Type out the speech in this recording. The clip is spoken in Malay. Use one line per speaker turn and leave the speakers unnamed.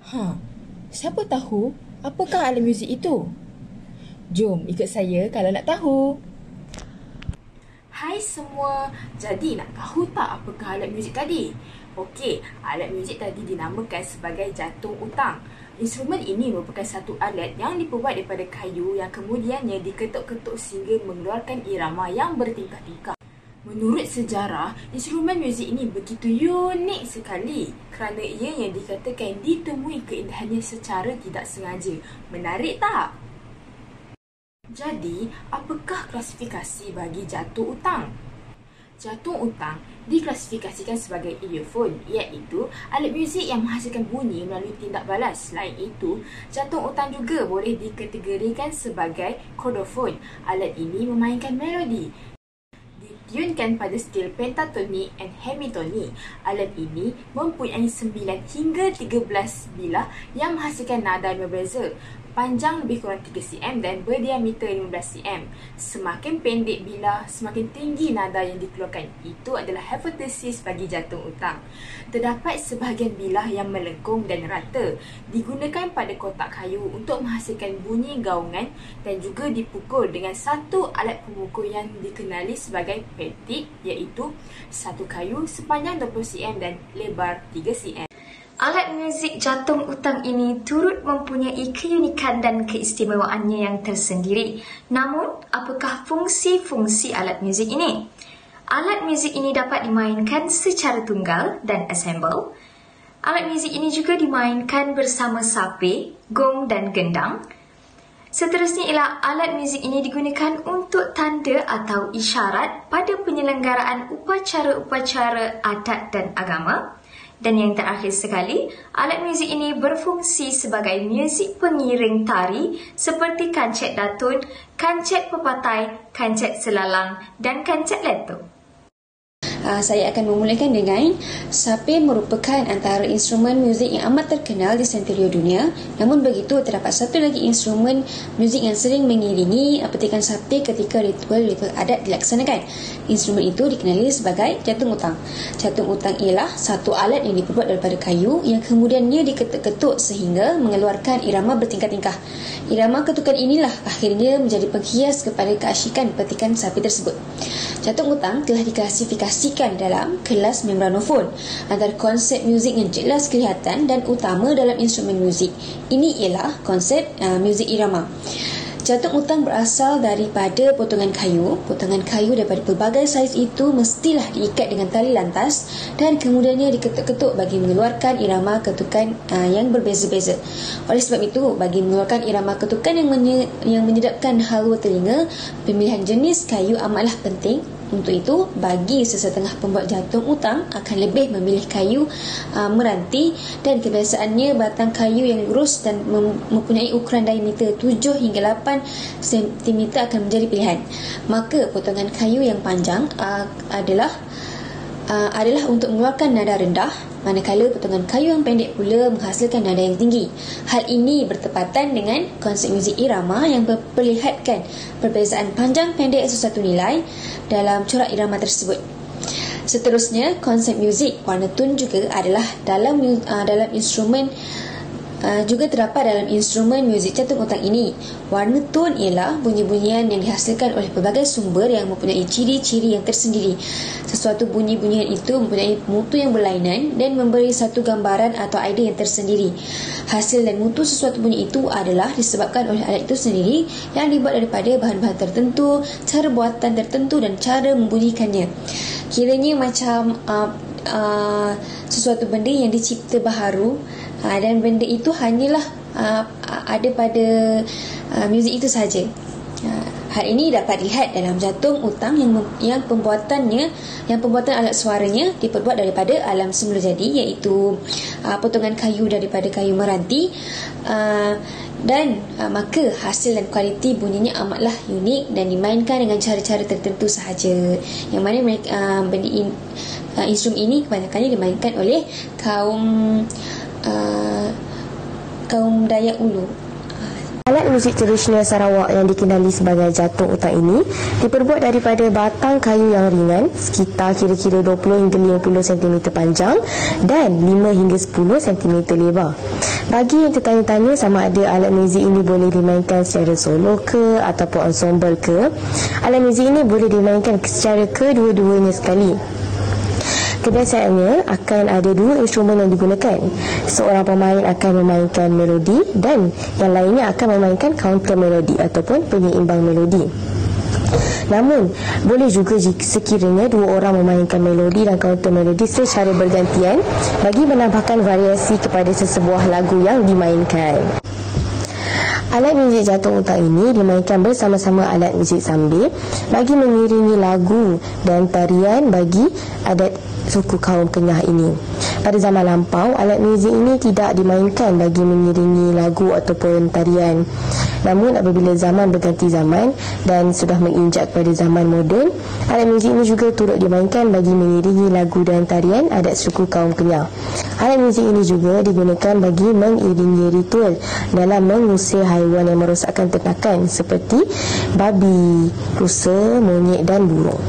Ha, siapa tahu apakah alat muzik itu? Jom ikut saya kalau nak tahu.
Hai semua, jadi nak tahu tak apakah alat muzik tadi? Okey, alat muzik tadi dinamakan sebagai jantung utang. Instrumen ini merupakan satu alat yang diperbuat daripada kayu yang kemudiannya diketuk-ketuk sehingga mengeluarkan irama yang bertingkah-tingkah. Menurut sejarah, instrumen muzik ini begitu unik sekali kerana ia yang dikatakan ditemui keindahannya secara tidak sengaja. Menarik tak? Jadi, apakah klasifikasi bagi jantung utang? Jantung utang diklasifikasikan sebagai idiofon, iaitu alat muzik yang menghasilkan bunyi melalui tindak balas. Selain itu, jantung utang juga boleh dikategorikan sebagai kordofon. Alat ini memainkan melodi, ditiunkan pada stil pentatonik dan hemitonik. Alat ini mempunyai 9 hingga 13 bilah yang menghasilkan nada yang berbeza. Panjang lebih kurang 3 cm dan berdiameter 15 cm. Semakin pendek bilah, semakin tinggi nada yang dikeluarkan. Itu adalah hipotesis bagi jantung utang. Terdapat sebahagian bilah yang melengkung dan rata, digunakan pada kotak kayu untuk menghasilkan bunyi gaungan dan juga dipukul dengan satu alat pemukul yang dikenali sebagai petik, iaitu satu kayu sepanjang 20 cm dan lebar 3 cm.
Alat muzik jantung utang ini turut mempunyai keunikan dan keistimewaannya yang tersendiri. Namun, apakah fungsi-fungsi alat muzik ini? Alat muzik ini dapat dimainkan secara tunggal dan ensemble. Alat muzik ini juga dimainkan bersama sape, gong dan gendang. Seterusnya ialah alat muzik ini digunakan untuk tanda atau isyarat pada penyelenggaraan upacara-upacara adat dan agama. Dan yang terakhir sekali, alat muzik ini berfungsi sebagai muzik pengiring tari seperti kancet datun, kancet pepatai, kancet selalang dan kancet leto.
Saya akan memulakan dengan sape merupakan antara instrumen muzik yang amat terkenal di seluruh dunia. Namun begitu, terdapat satu lagi instrumen muzik yang sering mengiringi petikan sape ketika ritual-ritual adat dilaksanakan. Instrumen itu dikenali sebagai jantung utang. Jantung utang ialah satu alat yang diperbuat daripada kayu yang kemudiannya diketuk-ketuk sehingga mengeluarkan irama bertingkah-tingkah. Irama ketukan inilah akhirnya menjadi penghias kepada keasyikan petikan sape tersebut. Jantung utang telah diklasifikasikan dalam kelas membranofon, antara konsep muzik yang jelas kelihatan dan utama dalam instrumen muzik. Ini ialah konsep muzik irama. Jantung utang berasal daripada potongan kayu. Potongan kayu daripada pelbagai saiz itu mestilah diikat dengan tali lantas dan kemudiannya diketuk-ketuk bagi mengeluarkan irama ketukan yang berbeza-beza. Oleh sebab itu, bagi mengeluarkan irama ketukan yang menyedapkan haluan telinga, pemilihan jenis kayu amatlah penting. Untuk itu, bagi sesetengah pembuat jantung utang akan lebih memilih kayu meranti dan kebiasaannya batang kayu yang lurus dan mempunyai ukuran diameter 7 hingga 8 cm akan menjadi pilihan. Maka potongan kayu yang panjang adalah untuk mengeluarkan nada rendah, manakala potongan kayu yang pendek pula menghasilkan nada yang tinggi. Hal ini bertepatan dengan konsep muzik irama yang memperlihatkan perbezaan panjang pendek sesuatu nilai dalam corak irama tersebut. Seterusnya, konsep muzik warna tun juga adalah dalam instrumen juga terdapat dalam instrumen muzik jantung utang ini. Warna tun ialah bunyi-bunyian yang dihasilkan oleh pelbagai sumber yang mempunyai ciri-ciri yang tersendiri. Sesuatu bunyi-bunyian itu mempunyai mutu yang berlainan dan memberi satu gambaran atau idea yang tersendiri. Hasil dan mutu sesuatu bunyi itu adalah disebabkan oleh alat itu sendiri yang dibuat daripada bahan-bahan tertentu, cara buatan tertentu dan cara membunyikannya. Kiranya macam sesuatu benda yang dicipta baharu, dan benda itu hanyalah ada pada muzik itu saja. Hal ini dapat dilihat dalam jantung utang yang pembuatan alat suaranya diperbuat daripada alam semula jadi, iaitu potongan kayu daripada kayu meranti, dan maka hasil dan kualiti bunyinya amatlah unik dan dimainkan dengan cara-cara tertentu sahaja, yang mana instrumen ini kebanyakannya dimainkan oleh kaum Dayak Ulu.
Alat muzik tradisional Sarawak yang dikenali sebagai jatung utang ini diperbuat daripada batang kayu yang ringan, sekitar kira-kira 20 hingga 50 cm panjang dan 5 hingga 10 cm lebar. Bagi yang tertanya-tanya sama ada alat muzik ini boleh dimainkan secara solo ke ataupun ensemble ke, alat muzik ini boleh dimainkan secara kedua-duanya sekali. Kebiasaannya akan ada dua instrumen yang digunakan. Seorang pemain akan memainkan melodi dan yang lainnya akan memainkan counter melodi ataupun penyeimbang melodi. Namun, boleh juga jika sekiranya dua orang memainkan melodi dan counter melodi secara bergantian bagi menambahkan variasi kepada sesebuah lagu yang dimainkan. Alat muzik jatung utang ini dimainkan bersama-sama alat muzik sambil bagi mengiringi lagu dan tarian bagi adat suku kaum Kenyah ini. Pada zaman lampau, alat muzik ini tidak dimainkan bagi mengiringi lagu ataupun tarian. Namun apabila zaman berganti zaman dan sudah menginjak pada zaman moden, alat muzik ini juga turut dimainkan bagi mengiringi lagu dan tarian adat suku kaum Kenyah. Alat muzik ini juga digunakan bagi mengiringi ritual dalam mengusir haiwan yang merosakkan ternakan seperti babi, rusa, monyet dan burung.